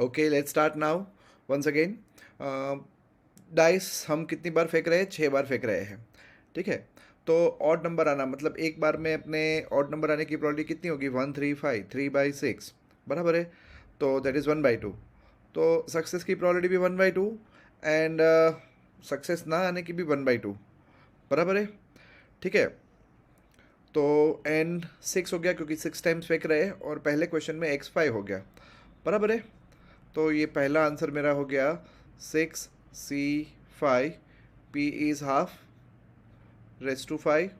Okay, let's start now once again. Dice हम कितनी बार फेंक रहे हैं? 6 बार फेंक रहे हैं। ठीक है, तो ऑड नंबर आना मतलब एक बार में अपने ऑड नंबर आने की प्रोबेबिलिटी कितनी होगी? 1, 3, 5, 3/6 बराबर है। तो दैट इज़ 1/2। तो सक्सेस की प्रोबेबिलिटी भी 1/2 एंड सक्सेस ना आने की भी 1/2 बराबर है। ठीक है, तो एन 6 हो गया क्योंकि 6 टाइम्स फेंक रहे हैं और पहले क्वेश्चन में x5 हो गया बराबर है। तो ये पहला आंसर मेरा हो गया 6c5। p is half raise to 5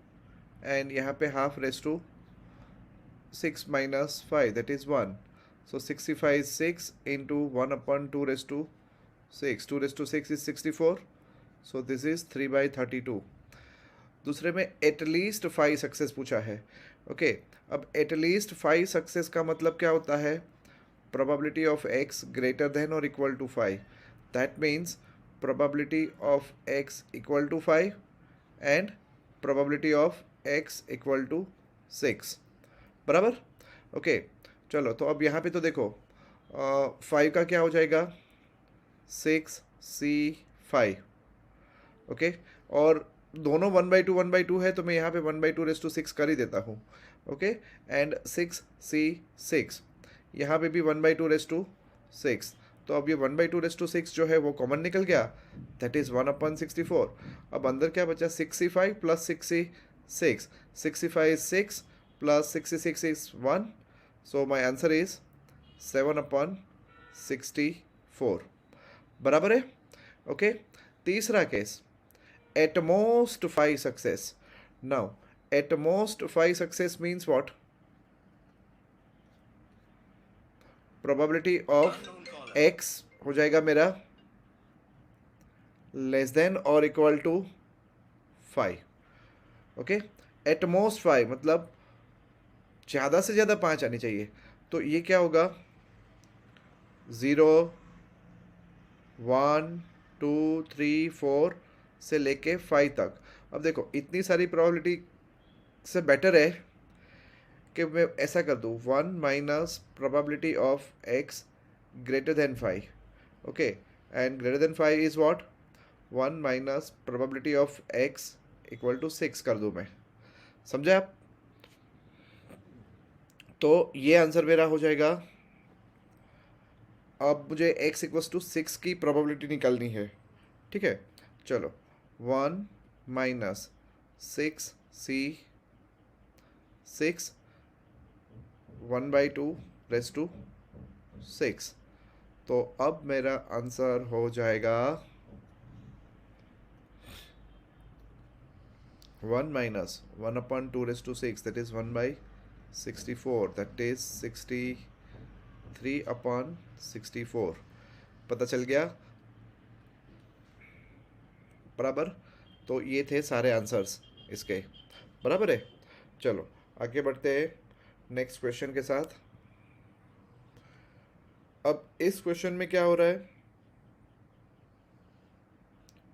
and यहाँ पे half raise to 6 - 5 that is 1। So 65 is 6 into 1/2 raise to 6, 2 raise to 6 is 64। So this is 3/32। दूसरे में एटलीस्ट 5 सक्सेस पूछा है। ओके, अब एटलीस्ट 5 सक्सेस का मतलब क्या होता है? probability of x greater than or equal to 5. That means probability of x equal to 5 and probability of x equal to 6 बराबर। ओके, चलो तो अब यहाँ पे तो देखो 5 का क्या हो जाएगा? 6c5। ओके, और दोनों 1/2 है तो मैं यहाँ पे 1/2 रेस टू 6 कर ही देता हूँ। ओके, एंड 6c6 यहाँ पे भी 1/2 रेस टू 6। तो अब ये 1/2 रेस टू 6 जो है वो कॉमन निकल गया, दैट इज़ 1/64। अब अंदर क्या बचा? 65 plus 66। 65 is 6 plus 66 is 1। So my answer is 7/64 बराबर है। ओके, तीसरा case, at most 5 success. Now, at most 5 success means what? Probability of x हो जाएगा मेरा लेस देन और equal to 5। Okay, at most 5 मतलब ज़्यादा से ज़्यादा 5 आनी चाहिए। तो ये क्या होगा? 0, 1, 2, 3, 4 से लेके 5 तक। अब देखो इतनी सारी प्रोबेबिलिटी से बेटर है कि मैं ऐसा कर दूँ 1 minus probability of x greater than 5। Okay, and greater than 5 is what? 1 minus probability of x equal to 6 कर दूँ मैं। समझे आप? तो ये आंसर मेरा हो जाएगा। अब मुझे x इक्वल्स टू 6 की प्रोबेबिलिटी निकालनी है। ठीक है, चलो 1 माइनस 6c6 1/2 रेस टू 6। तो अब मेरा आंसर हो जाएगा 1 minus 1/2 raise to 6 that is 1/64 that is 63/64। पता चल गया बराबर। तो ये थे सारे आंसर्स इसके बराबर है। चलो आगे बढ़ते हैं नेक्स्ट क्वेश्चन के साथ। अब इस क्वेश्चन में क्या हो रहा है?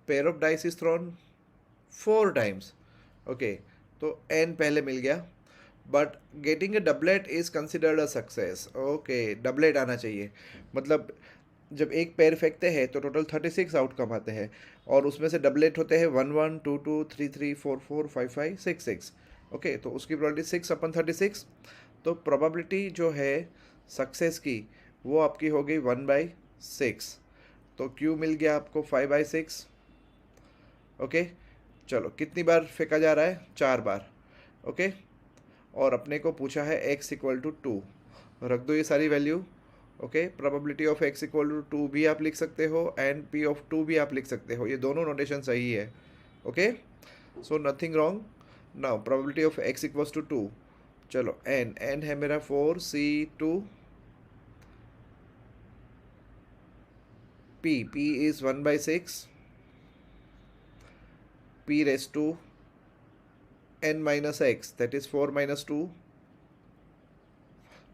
Pair of dice is throne 4 times. Okay, तो n पहले मिल गया, but getting a doublet is considered a success. Okay, doublet आना चाहिए मतलब जब एक पेयर फेंकते हैं तो टोटल 36 आउटकम आते हैं और उसमें से डबलेट होते हैं 1, 1, 2, 2, 3, 3, 4, 4, 5, 5, 6, 6। ओके, तो उसकी प्रोबेबिलिटी 6/36। तो प्रोबेबिलिटी जो है सक्सेस की वो आपकी हो गई 1/6। तो क्यू मिल गया आपको 5/6। ओके, चलो कितनी बार फेंका जा रहा है? 4 बार। ओके, और अपने को पूछा है x इक्वल टू 2। रख दो ये सारी value. Okay, probability of x equal to 2 भी आप लिख सकते हो एंड p ऑफ 2 भी आप लिख सकते हो, ये दोनों नोटेशन सही है। Okay, so nothing wrong. Now probability of x equals to 2। चलो n है मेरा 4c2। p is 1/6। p raise to n minus x that is 4 minus 2,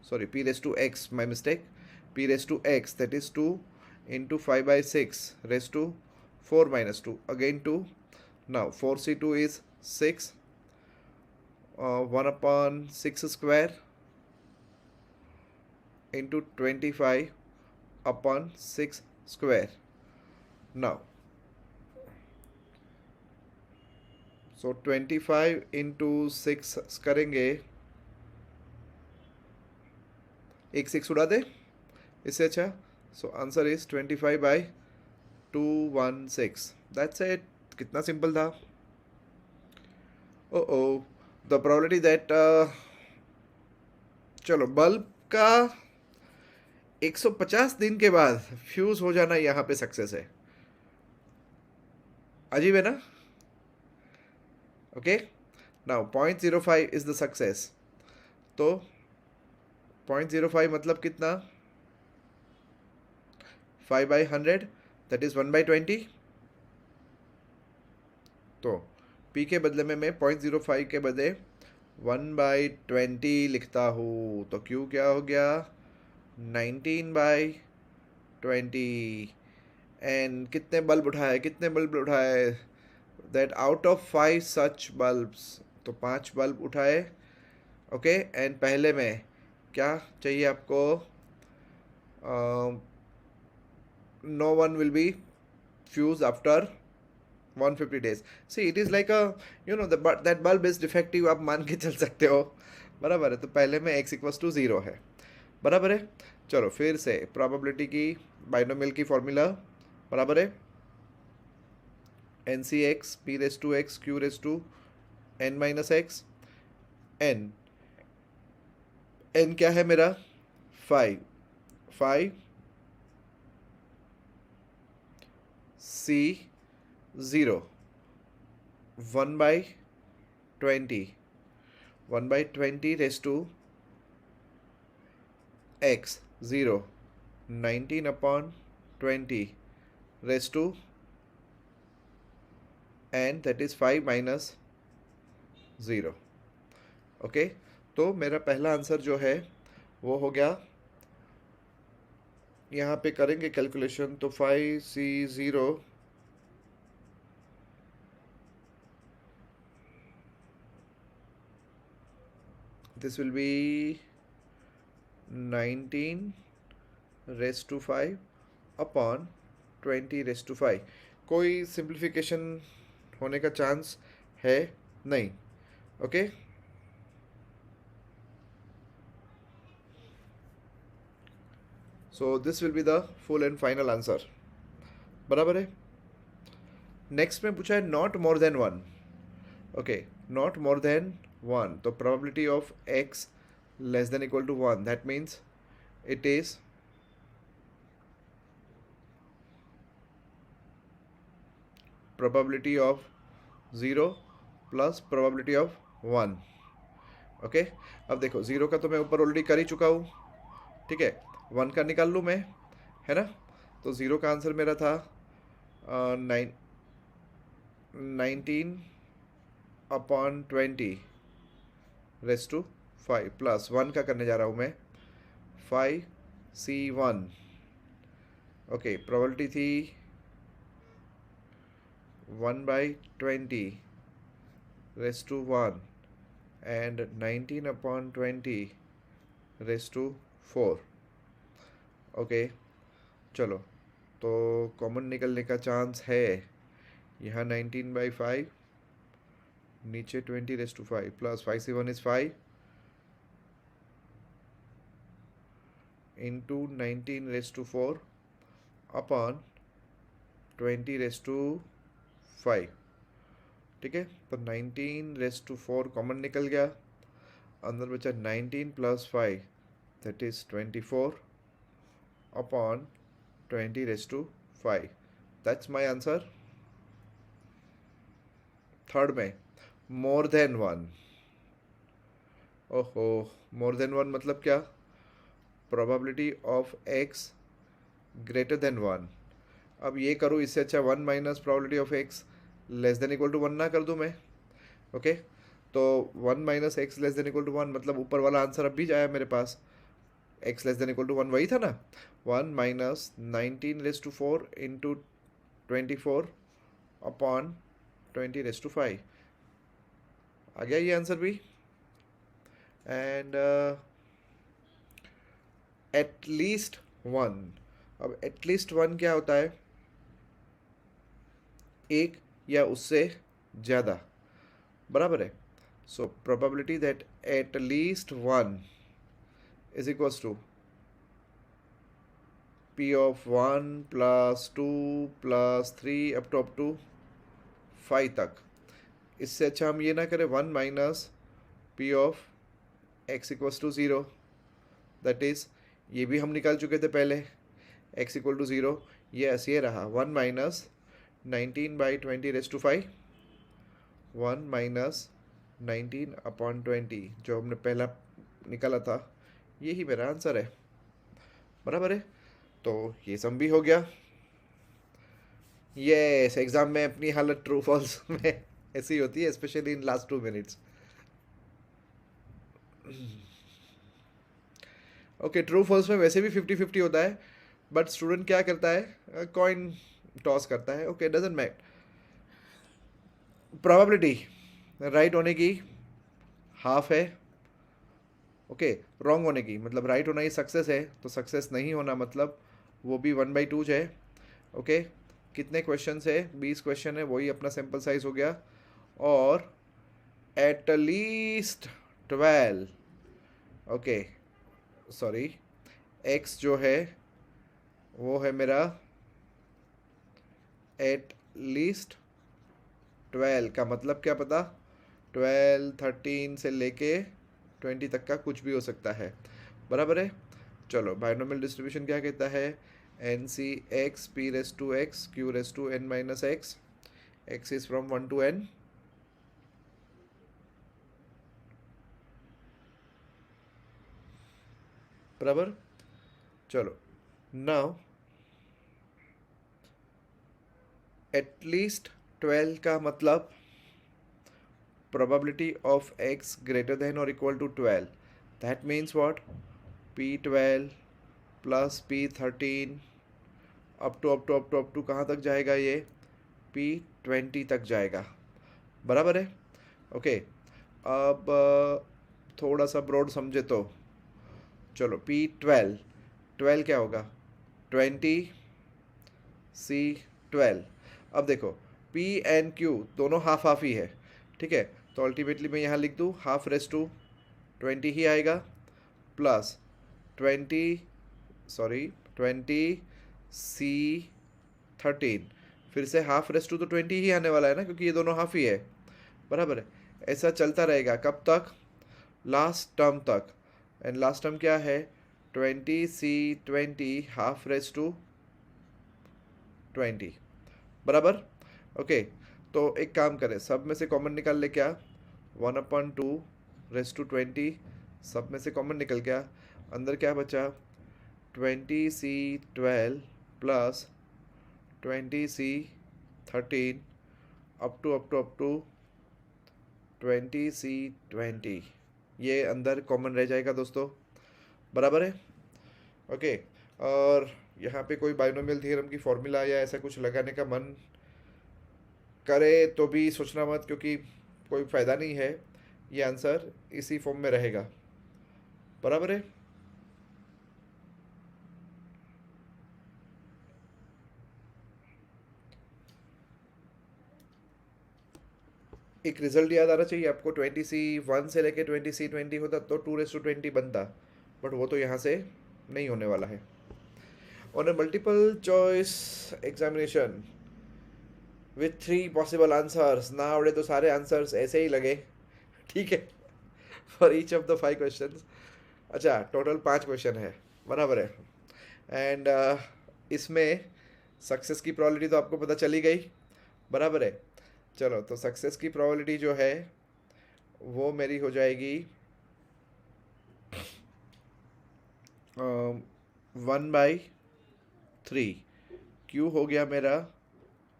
sorry, p raised to x, my mistake, p raised to x that is 2 into 5/6 raised to 4 minus 2 again 2. Now 4c2 is 6, 1/6 square into 25 upon 6 square. Now, so 25 into 6 करेंगे, एक 6 उड़ा दे इससे अच्छा. So answer is 25/216. That's it. कितना simple था. ओ the probability that चलो bulb का 150 दिन के बाद फ्यूज हो जाना यहाँ पे सक्सेस है. अजीब है ना. Okay. Now 0.05 is the success. तो 0.05 मतलब कितना. 5/100 दैट इज 1/20. तो P के बदले में मैं 0.05 के बदले 1/20 लिखता हूँ. तो Q क्या हो गया. 19/20. एंड कितने बल्ब उठाए. That out of 5 such bulbs. तो 5 बल्ब उठाए. ओके. एंड पहले में क्या चाहिए आपको. No one will be fuse after 150 days. See, it is like a, that bulb is defective, आप मान के चल सकते हो. बराबर है. तो पहले में x इक्वल्स टू 0 है. बराबर है. चलो फिर से प्रोबेबिलिटी की बाइनोमियल की फॉर्मूला बराबर है. NCx p race to x q raise to n minus x. n क्या है मेरा. 5 c 0 1/20 1/20 raise to x 0 19/20 raise to and that is 5 minus 0. Okay. तो मेरा पहला आंसर जो है वो हो गया. यहाँ पे करेंगे कैलकुलेशन. तो 5c0 this will be 19 raised to 5 upon 20 raised to 5. कोई सिंप्लीफिकेशन होने का चांस है नहीं. Okay. So this will be the full and final answer. बराबर है. नेक्स्ट में पूछा है not more than 1. Okay. Not more than 1. तो probability of x less than equal to 1. That means it is probability of 0 plus probability of 1. Okay. अब देखो 0 का तो मैं ऊपर ऑलरेडी कर ही चुका हूँ. ठीक है. 1 का निकाल लूँ मैं, है ना. तो 0 का आंसर मेरा था 19/20 रेस टू 5 प्लस 1 का करने जा रहा हूँ मैं 5c1. ओके. प्रोबेबिलिटी थी 1/20 raised to 1 and 19/20 raised to 4. Okay. चलो. तो कॉमन निकलने का चांस है यहाँ 19/5 नीचे 20 raised to 5 plus 5c1 is 5 into 19 raised to 4 upon 20 raised to 5. ठीक है. तो 19 रेस टू 4 कॉमन निकल गया. अंदर बचा 19 plus 5 that is 24 upon 20 raise to 5. That's my answer. Third में मोर देन 1. ओहो. मोर देन 1 मतलब क्या. Probability of x greater than 1. अब ये करूँ इससे अच्छा 1 minus probability of x less than equal to 1 ना कर दूँ मैं. ओके. तो 1 minus x less than equal to 1 मतलब ऊपर वाला आंसर अब भी जाया मेरे पास. x less than equal to 1 वही था ना. 1 minus 19 raise to 4 into 24 upon 20 raise to 5. आ गया ये आंसर भी. एंड एट लीस्ट 1 अब एटलीस्ट वन क्या होता है, एक या उससे ज़्यादा, बराबर है। So probability that at least one is equals to P of one plus two plus three up to 5 तक। इससे अच्छा हम ये ना करें, one minus P of x equals to zero, that is ये भी हम निकाल चुके थे पहले, एक्स इक्वल टू ज़ीरो, ये ऐसे ही रहा, वन माइनस 19/20⁵, वन माइनस 19/20 जो हमने पहला निकाला था, यही मेरा आंसर है, बराबर है। तो ये सम भी हो गया। यस, एग्ज़ाम में अपनी हालत ट्रू फॉल्स में ऐसी होती है, specially in last 2 minutes. Okay, true false में वैसे भी 50-50 होता है, बट स्टूडेंट क्या करता है, कॉइन टॉस करता है। Okay, doesn't matter. Probability right होने की हाफ है, ओके, रॉन्ग होने की मतलब राइट होना ही सक्सेस है, तो सक्सेस नहीं होना मतलब वो भी 1/2 है। ओके, कितने क्वेश्चन है, 20 क्वेश्चन है, वही अपना सैम्पल साइज हो गया, और at least 12, okay sorry, x जो है वो है मेरा एट लीस्ट 12 का मतलब क्या पता, 12, 13 से लेके 20 तक का कुछ भी हो सकता है, बराबर है। चलो, बाइनोमियल डिस्ट्रीब्यूशन क्या कहता है, n C x p raise to x q raise to n minus x, x is from 1 to n, बराबर। चलो, नाउ एटलीस्ट 12 का मतलब probability of x greater than or equal to 12, that means what, p12 plus p13 up to कहाँ तक जाएगा, ये p20 तक जाएगा, बराबर है। ओके, अब थोड़ा सा ब्रॉड समझे तो चलो, p12, 12 क्या होगा, 20 c 12। अब देखो, p एंड q दोनों हाफ हाफ ही है, ठीक है, तो अल्टीमेटली मैं यहाँ लिख दूँ हाफ रेस टू 20 ही आएगा, प्लस 20 फिर से हाफ रेस टू तो 20 ही आने वाला है ना, क्योंकि ये दोनों हाफ ही है, बराबर है। ऐसा चलता रहेगा कब तक, लास्ट टर्म तक, एंड लास्ट टर्म क्या है, 20 हाफ रेस टू 20, बराबर। ओके, तो एक काम करें, सब में से कॉमन निकाल ले, क्या 1/2 सब में से कॉमन निकल गया, अंदर क्या बचा, 20c12 plus 20c13 up to 20c20, ये अंदर कॉमन रह जाएगा दोस्तों, बराबर है। ओके, और यहाँ पे कोई बाइनोमियल थ्योरम की फॉर्मूला या ऐसा कुछ लगाने का मन करे तो भी सोचना मत, क्योंकि कोई फ़ायदा नहीं है, ये आंसर इसी फॉर्म में रहेगा, बराबर है। एक रिजल्ट याद आना चाहिए आपको, 20c1 से लेके 20c20 होता तो 2/20 बनता, बट वो तो यहाँ से नहीं होने वाला है। On A multiple choice examination with 3 possible answers, ना आवड़े तो सारे आंसर्स ऐसे ही लगे, ठीक है, for each of the 5 question. अच्छा, टोटल 5 क्वेश्चन है, बराबर है, एंड इसमें सक्सेस की प्रोबेबिलिटी तो आपको पता चली गई, बराबर है। चलो, तो सक्सेस की प्रोबेबिलिटी जो है वो मेरी हो जाएगी 1/3, क्यू हो गया मेरा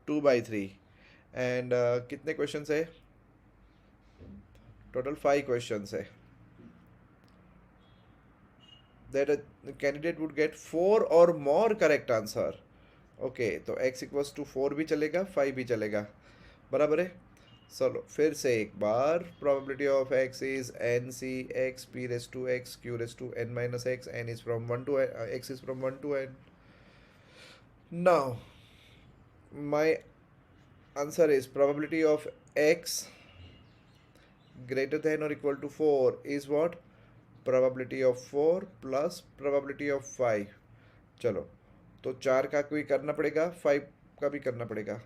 2/3, एंड कितने क्वेश्चन है, टोटल 5 क्वेश्चन है, that a candidate would get 4 or more correct answer। Okay, तो x इक्वल्स टू 4 भी चलेगा, 5 भी चलेगा, बराबर है। चलो फिर से एक बार, probability of x is n C x p raise to x q raise to n minus x, n is from 1 to x is from 1 to n, Now, my answer is probability of x greater than or equal to 4 is what? Probability of 4 plus probability of 5. चलो, तो 4 का कोई करना पड़ेगा, 5 का भी करना पड़ेगा.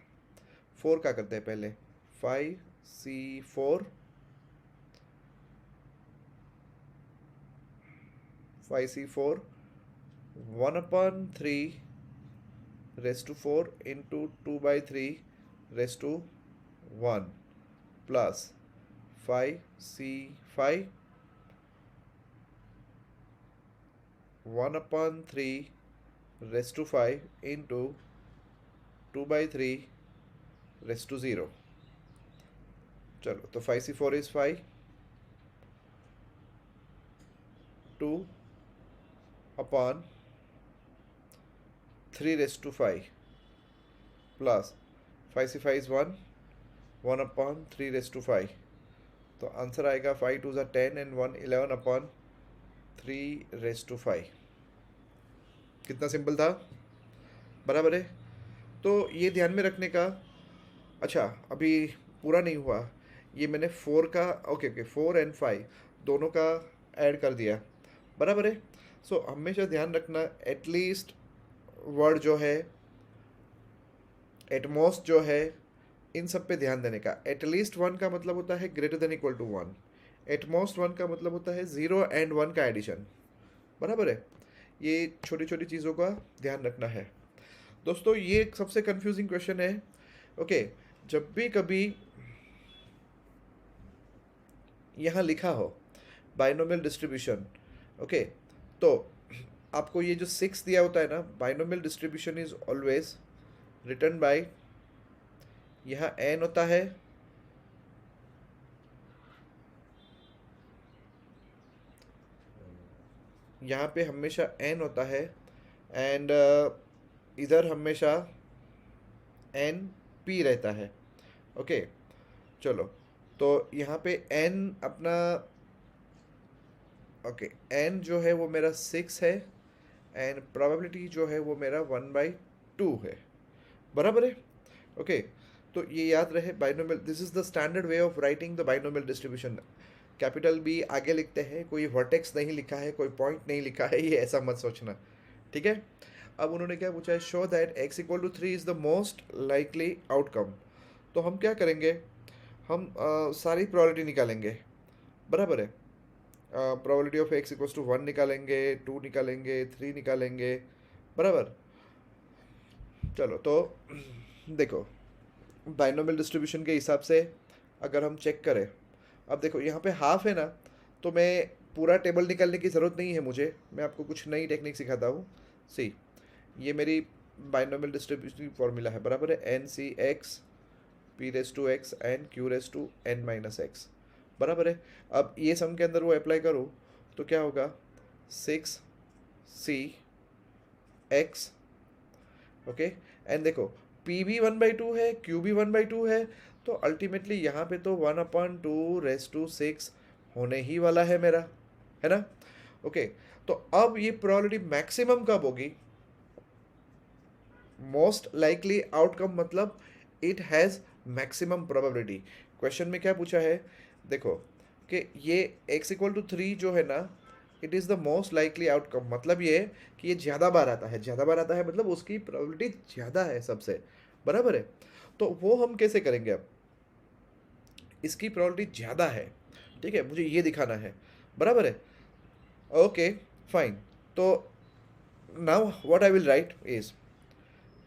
4 का करते हैं पहले. 5c4 5c4 1/3 raised to 4 into 2/3 raised to 1 plus 5c5 1/3 raised to 5 into 2/3 raised to 0. चलो, तो 5c4 is 5, 2/3 raised to 5 plus 5c5 is 1, 1/3 raised to 5. तो आंसर आएगा 5 2 10 and 1 11/3 raised to 5. कितना सिंपल था, बराबर है. तो ये ध्यान में रखने का. अच्छा, अभी पूरा नहीं हुआ. ये मैंने 4 का ओके 4 and 5 दोनों का ऐड कर दिया, बराबर है. सो हमेशा ध्यान रखना, एटलीस्ट वर्ड जो है, एटमोस्ट जो है, इन सब पे ध्यान देने का. एटलीस्ट 1 का मतलब होता है greater than equal to 1. At most 1 का मतलब होता है 0 and 1 का एडिशन, बराबर है. ये छोटी छोटी चीज़ों का ध्यान रखना है दोस्तों. ये एक सबसे कंफ्यूजिंग क्वेश्चन है. ओके, जब भी कभी यहाँ लिखा हो बाइनोमियल डिस्ट्रीब्यूशन, ओके, तो आपको ये जो 6 दिया होता है ना, binomial distribution is always written by, यहाँ n होता है, यहाँ पे हमेशा n होता है, एंड इधर हमेशा n p रहता है. ओके, चलो, तो यहाँ पे n अपना ओके n जो है वो मेरा 6 है, एंड प्रोबेबिलिटी जो है वो मेरा 1/2 है, बराबर है. ओके, तो ये याद रहे, binomial, this is the standard way of writing the binomial distribution. Capital B आगे लिखते हैं, कोई वर्टेक्स नहीं लिखा है, कोई पॉइंट नहीं लिखा है, ये ऐसा मत सोचना, ठीक है. अब उन्होंने क्या पूछा है, show that x equal to 3 is the most likely outcome. तो हम क्या करेंगे, हम सारी प्रोबेबिलिटी निकालेंगे, बराबर है. Probability of x equals to 1 निकालेंगे, 2 निकालेंगे, 3 निकालेंगे, बराबर. चलो, तो देखो, बाइनोमियल डिस्ट्रीब्यूशन के हिसाब से अगर हम चेक करें, अब देखो यहाँ पे हाफ है ना, तो मैं पूरा टेबल निकालने की ज़रूरत नहीं है मुझे. मैं आपको कुछ नई टेक्निक सिखाता हूँ. सी, ये मेरी बाइनोमियल डिस्ट्रीब्यूशन फॉर्मूला है, बराबर है. N C x p raise to x and q raise to n minus x, बराबर है. अब ये सम के अंदर वो अप्लाई करो तो क्या होगा, 6c x, ओके. एंड देखो, p भी 1/2 है, q भी 1/2 है, तो अल्टीमेटली यहाँ पे तो 1/2 रेस टू 6 होने ही वाला है मेरा, है ना. ओके, तो अब ये प्रोबेबिलिटी मैक्सिमम कब होगी, मोस्ट लाइकली आउटकम, मतलब it has maximum probability. Question में क्या पूछा है, देखो कि ये x इक्वल टू 3 जो है ना, it is the most likely outcome. मतलब ये कि ये ज़्यादा बार आता है, ज़्यादा बार आता है मतलब उसकी प्रोबेबिलिटी ज़्यादा है सबसे, बराबर है. तो वो हम कैसे करेंगे, अब इसकी प्रोबेबिलिटी ज़्यादा है, ठीक है, मुझे ये दिखाना है, बराबर है. Okay, fine. तो now what I will write is,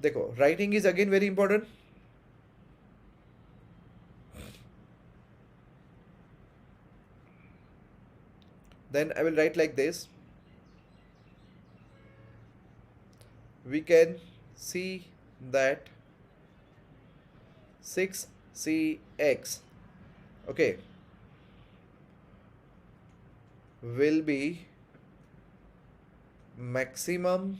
देखो, writing is again very important. Then I will write like this. We can see that 6cx, okay, will be maximum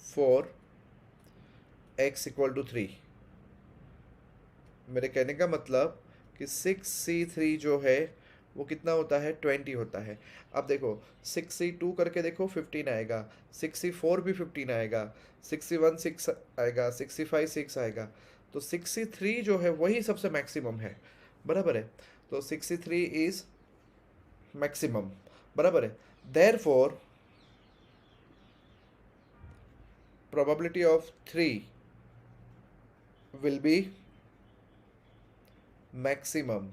for x equal to 3. मेरे कहने का मतलब कि 6c3 जो है वो कितना होता है, 20 होता है। अब देखो 6C2 करके देखो 15 आएगा, 6C4 भी 15 आएगा, 6C1 6 आएगा, 6C5 6 आएगा। तो 6C3 जो है वही सबसे मैक्सिमम है, बराबर है। तो 6C3 इज मैक्सिमम, बराबर है। Therefore probability of 3 will be maximum,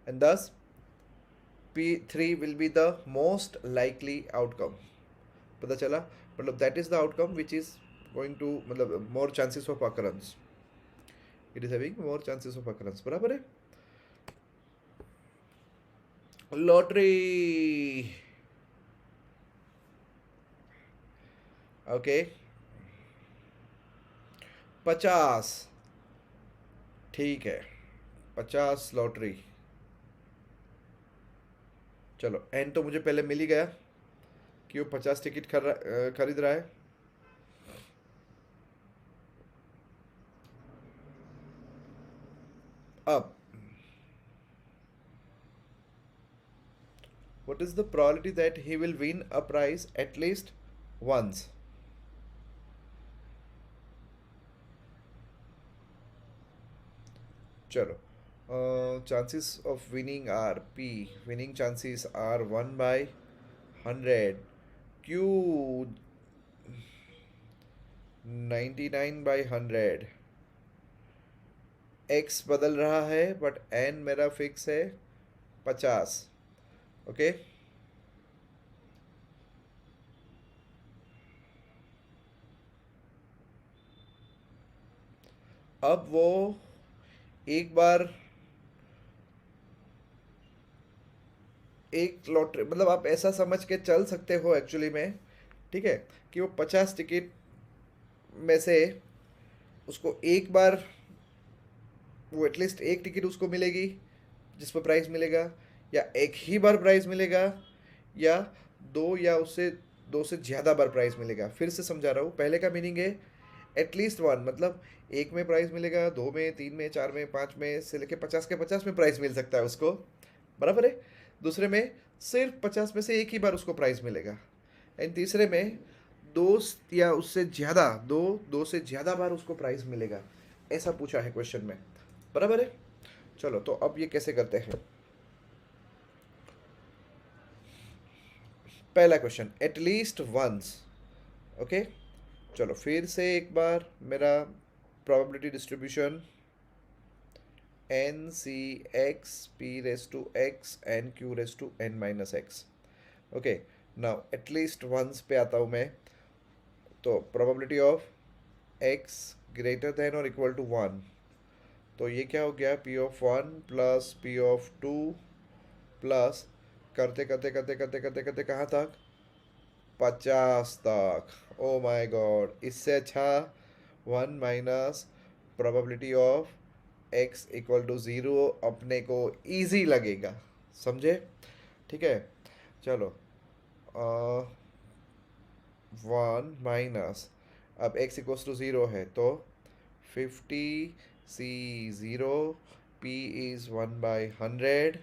and thus P3 will be the most likely outcome. पता चला, मतलब that is the outcome which is going to, मतलब more chances of occurrence, it is having more chances of occurrence, बराबर है। Lottery, okay, 50, ठीक है, 50 lottery. चलो N तो मुझे पहले मिल ही गया कि वो 50 टिकट खरीद रहा है। अब what is the probability that he will win a prize at least once? चलो, chances of winning are P, winning chances are 1 by 100, Q 99 by 100, X बदल रहा है बट N मेरा फिक्स है 50, ओके। अब वो एक बार एक लॉटरी, मतलब आप ऐसा समझ के चल सकते हो एक्चुअली में, ठीक है, कि वो 50 टिकट में से उसको एक बार, वो एटलीस्ट एक टिकट उसको मिलेगी जिस पर प्राइस मिलेगा, या एक ही बार प्राइस मिलेगा, या दो या उससे दो से ज़्यादा बार प्राइस मिलेगा। फिर से समझा रहा हूँ, पहले का मीनिंग है एटलीस्ट वन, मतलब एक में प्राइस मिलेगा, दो में, तीन में, चार में, पाँच में से लेके 50 के 50 में प्राइस मिल सकता है उसको, बराबर है। दूसरे में सिर्फ 50 में से एक ही बार उसको प्राइस मिलेगा, एंड तीसरे में दो या उससे ज़्यादा, दो से ज़्यादा बार उसको प्राइस मिलेगा। ऐसा पूछा है क्वेश्चन में, बराबर है। चलो तो अब ये कैसे करते हैं। पहला क्वेश्चन, एटलीस्ट वंस, ओके। चलो फिर से एक बार मेरा probability distribution n C x p raise to x n q raise to n minus x, okay. Now at least once पे आता हूँ मैं। तो probability of x greater than और इक्वल टू वन, तो ये क्या हो गया, P of one plus P of two plus, करते करते करते करते करते करते कहाँ तक, 50 तक। ओ माय गॉड, इससे अच्छा 1 - probability of x equal to zero अपने को इजी लगेगा, समझे, ठीक है। चलो, 1 - अब एक्स इक्वल्स टू ज़ीरो है तो 50C0, P is 1/100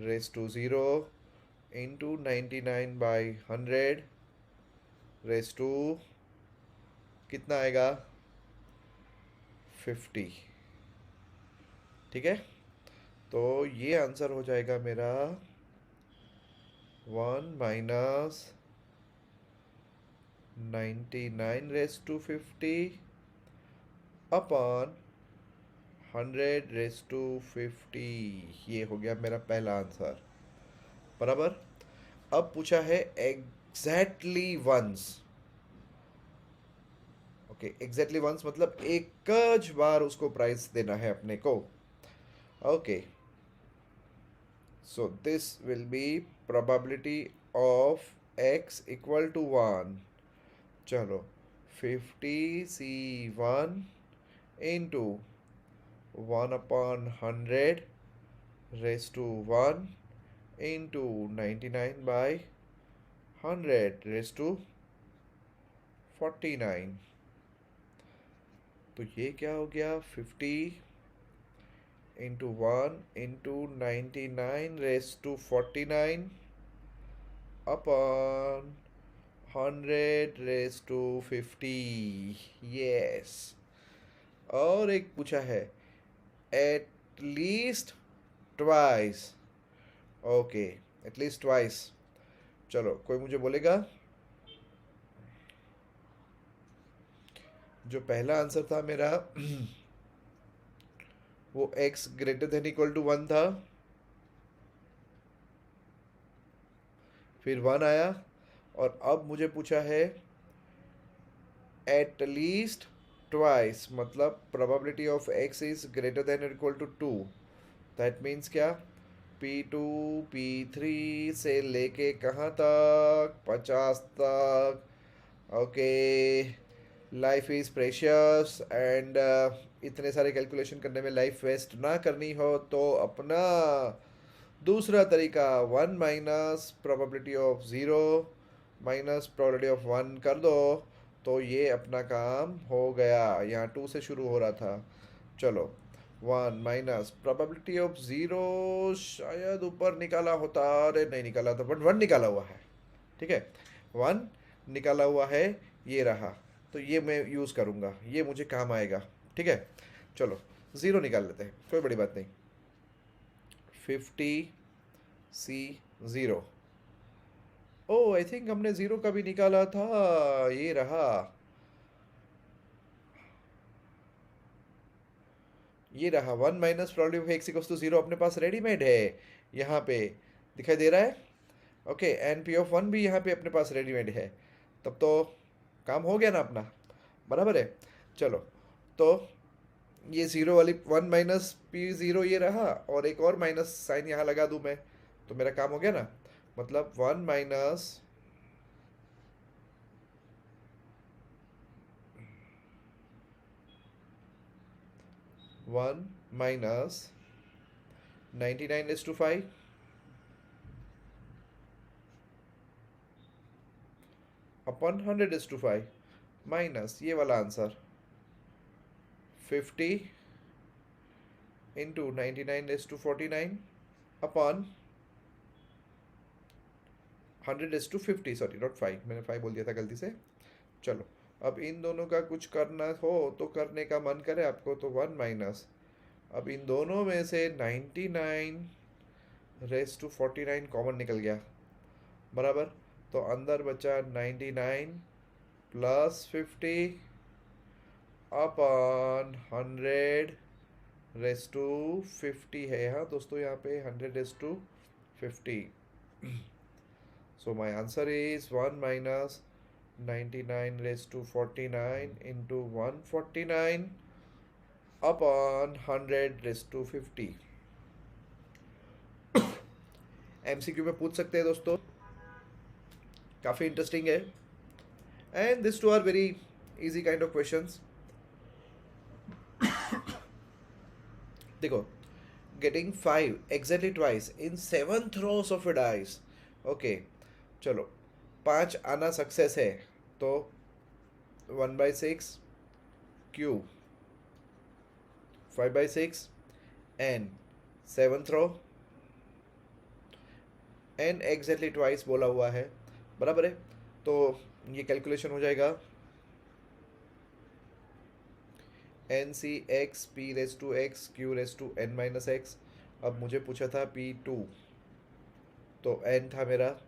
raised to 0 into 99/100 raised to कितना आएगा, 50, ठीक है। तो ये आंसर हो जाएगा मेरा 1 - 99 raised to 50 upon 100 raised to 50। ये हो गया मेरा पहला आंसर, बराबर। अब पूछा है exactly once, okay. Exactly once मतलब एक बार उसको प्राइस देना है अपने को, okay. So this will be probability of x equal to one. चलो, 50C1 into 1/100 raise to 1 into 99/100 raise to 49। तो ये क्या हो गया, 50 into 1 into 99 raised to 49 upon 100 raised to 50. Yes. और एक पूछा है at least twice. Okay, at least twice. चलो, कोई मुझे बोलेगा जो पहला आंसर था मेरा वो x greater than equal to 1 था, फिर 1 आया, और अब मुझे पूछा है एट लीस्ट ट्वाइस, मतलब probability of x is greater than equal to 2. That means क्या, P2 P3 से लेके कहाँ तक, 50 तक. Okay, life is precious and इतने सारे कैलकुलेशन करने में लाइफ वेस्ट ना करनी हो तो अपना दूसरा तरीका 1 minus probability of 0 minus probability of 1 कर दो, तो ये अपना काम हो गया. यहाँ 2 से शुरू हो रहा था. चलो, 1 माइनस प्रोबेबिलिटी ऑफ 0 शायद ऊपर निकाला होता, अरे नहीं निकाला था, बट 1 निकाला हुआ है. ठीक है, 1 निकाला हुआ है, ये रहा, तो ये मैं यूज़ करूँगा, ये मुझे काम आएगा. ठीक है, चलो 0 निकाल लेते हैं, कोई बड़ी बात नहीं. 50C0. ओ, आई थिंक हमने 0 का भी निकाला था, ये रहा, ये रहा. 1 minus probability of x equals to 0 अपने पास रेडीमेड है, यहाँ पे दिखाई दे रहा है. ओके, एन पी ऑफ 1 भी यहाँ पे अपने पास रेडीमेड है, तब तो काम हो गया ना अपना, बराबर है. चलो, तो ये 0 वाली 1 माइनस P0 ये रहा, और एक और माइनस साइन यहाँ लगा दूँ मैं, तो मेरा काम हो गया ना. मतलब 1 माइनस 1 माइनस 99/5 अपन 100/5 माइनस ये वाला answer 50 into 99/49 upon 100/50, sorry not 5, मैंने 5 बोल दिया था गलती से. चलो, अब इन दोनों का कुछ करना हो तो करने का मन करे आपको, तो 1 माइनस, अब इन दोनों में से 99/49 कॉमन निकल गया, बराबर. तो अंदर बचा 99 प्लस 50 अपन 100/50 है यहाँ दोस्तों, यहाँ पे 100/50. So my answer is 1 minus 99/49 into 149 upon 100/50. MCQ में पूछ सकते हैं दोस्तों, काफ़ी इंटरेस्टिंग है. And this two are very easy kind of questions. देखो, getting 5 exactly twice in 7th rows of a dice. Okay, चलो 5 आना सक्सेस है, तो 1/6 Q, 5/6 N, 7th रो, N एग्जैक्टली ट्वाइस बोला हुआ है, बराबर है. तो ये कैलकुलेशन हो जाएगा NC(x) P(x) Q(n-x). अब मुझे पूछा था P2, तो N था मेरा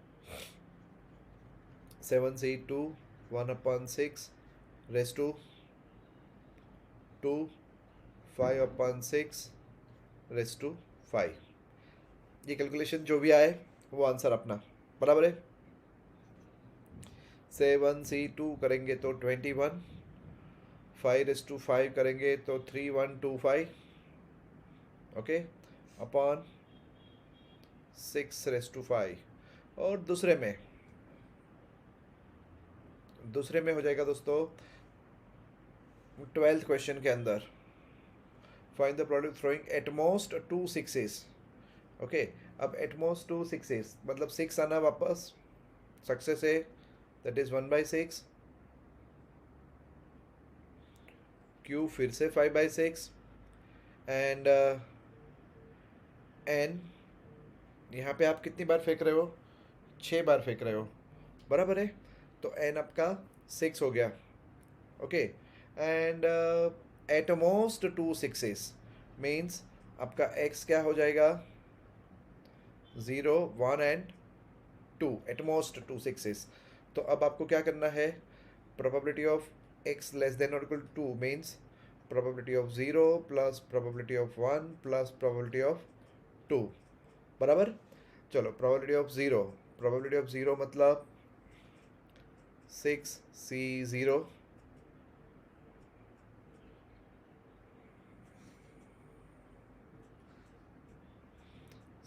7C2 1/6 raised to 2 5/6 raised to 5. ये कैलकुलेशन जो भी आए वो आंसर अपना, बराबर है. 7C2 करेंगे तो 21, 5/5 करेंगे तो 3125, ओके, अपॉन 6/5. और दूसरे में हो जाएगा दोस्तों 12th क्वेश्चन के अंदर, find the product throwing at most 2 6s. Okay, अब एटमोस्ट 2 6s मतलब 6 आना वापस सक्सेस है, दैट इज 1/6. Q फिर से 5/6 एंड एन, यहाँ पे आप कितनी बार फेंक रहे हो? 6 बार फेंक रहे हो, बराबर है। तो एन आपका 6 हो गया, okay. And at most 2 sixes means आपका एक्स क्या हो जाएगा? 0 1 एंड 2, एट मोस्ट 2 सिक्सेस। तो अब आपको क्या करना है? probability of x less than or equal to 2 means probability of 0 plus probability of 1 plus probability of 2, बराबर। चलो probability of 0, probability of 0 मतलब 6C0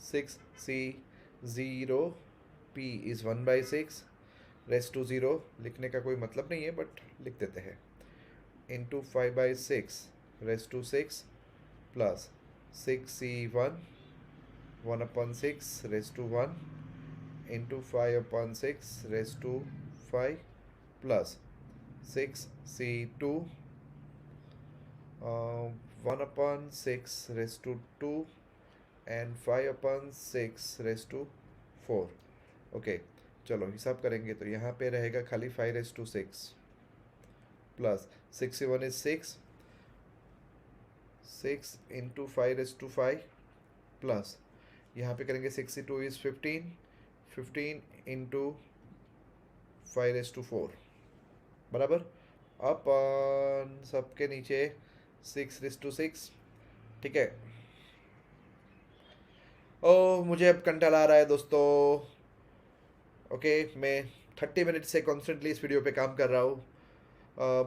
6C0 P is 1/6 raise to zero, लिखने का कोई मतलब नहीं है बट लिख देते हैं, into 5/6 raise to 6 plus 6C1 1/6 raise to 1 into 5/6 raise to 5 plus 6C2 1/6 raise to 2 and 5/6 raise to 4, okay. चलो हिसाब करेंगे तो यहाँ पे रहेगा खाली 5/6 plus 6C1 is 6 into 5/5 plus यहाँ पे करेंगे 6C2 इज 15 इंटू 5/4, बराबर। अपन सबके नीचे 6/6, ठीक है। ओ मुझे अब कंटाला आ रहा है दोस्तों, ओके। मैं 30 मिनट से कॉन्स्टेंटली इस वीडियो पे काम कर रहा हूँ।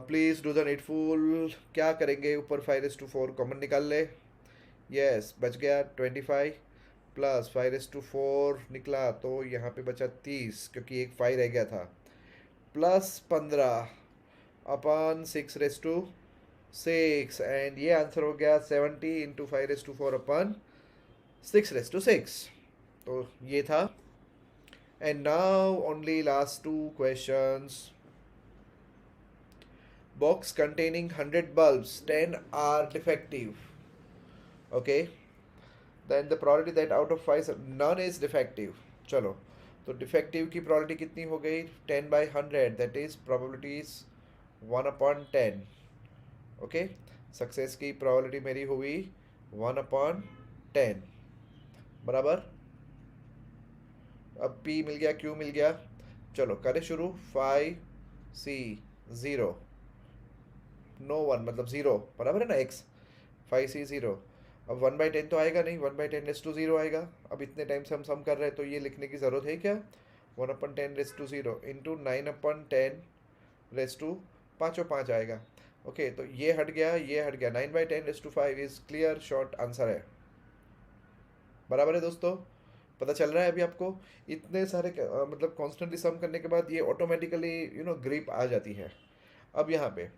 Please do the needful. क्या करेंगे? ऊपर 5/4 कॉमन निकाल ले, यस बच गया 25 प्लस 5/4 निकला तो यहाँ पे बचा 30 क्योंकि एक 5 रह गया था, प्लस 15 अपन 6/6 एंड ये आंसर हो गया 70 इंटू 5/4 अपन 6/6। तो ये था। And now only last two questions. Box containing 100 bulbs, 10 are defective. Okay. Then the probability that out of 5 none is defective. चलो तो defective की probability कितनी हो गई? 10/100, that is probability is 1/10. Okay. Success की probability मेरी हुई 1/10, बराबर। अब P मिल गया, Q मिल गया। चलो करें शुरू। 5C0 नो 1 मतलब 0, बराबर है ना x। 5C0 अब 1/10 तो आएगा नहीं, 1/10 आएगा। अब इतने टाइम से हम सम कर रहे हैं तो ये लिखने की ज़रूरत है क्या? 1/10 इंटू 9/10 पाँचों 5 आएगा, ओके। तो ये हट गया, ये हट गया, 9/10 इज़ क्लियर शॉर्ट आंसर है, बराबर है दोस्तों। पता चल रहा है अभी आपको? इतने सारे मतलब कॉन्स्टेंटली सम करने के बाद ये ऑटोमेटिकली ग्रिप आ जाती है। अब यहाँ पे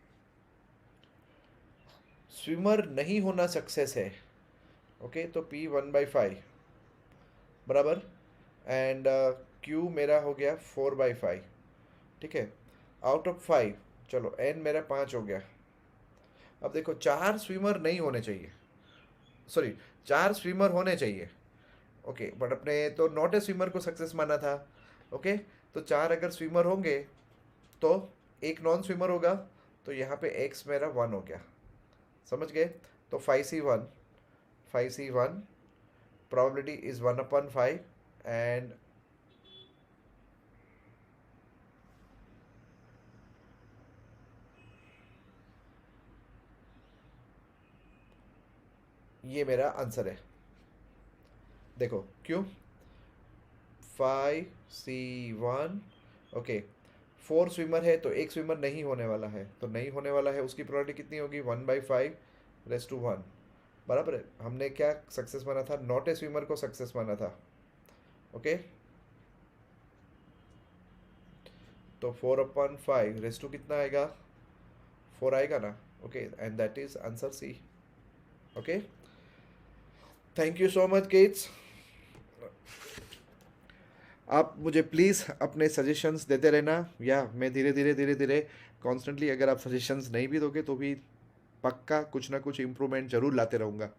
स्विमर नहीं होना सक्सेस है, ओके। तो P 1/5, बराबर। एंड Q मेरा हो गया 4/5, ठीक है। आउट ऑफ 5 चलो N मेरा 5 हो गया। अब देखो 4 स्विमर नहीं होने चाहिए, सॉरी 4 स्विमर होने चाहिए, ओके। बट अपने तो नॉट ए स्विमर को सक्सेस माना था, ओके। तो 4 अगर स्विमर होंगे तो एक नॉन स्विमर होगा, तो यहाँ पे x मेरा 1 हो गया, समझ गए। तो 5C1 probability is 1/5 and ये मेरा आंसर है। देखो क्यों 5C1, ओके। 4 स्विमर है तो एक स्विमर नहीं होने वाला है, तो नहीं होने वाला है उसकी प्रोबेबिलिटी कितनी होगी? 1/5 बराबर है। हमने क्या सक्सेस माना था? नॉट ए स्विमर को सक्सेस माना था, ओके। तो 4/5 कितना आएगा? 4 आएगा ना, okay. And that is answer C, okay. Thank you so much kids. आप मुझे प्लीज़ अपने सजेशंस देते रहना, या मैं धीरे धीरे कॉन्स्टेंटली अगर आप सजेशंस नहीं भी दोगे तो भी पक्का कुछ ना कुछ इम्प्रूवमेंट ज़रूर लाते रहूँगा।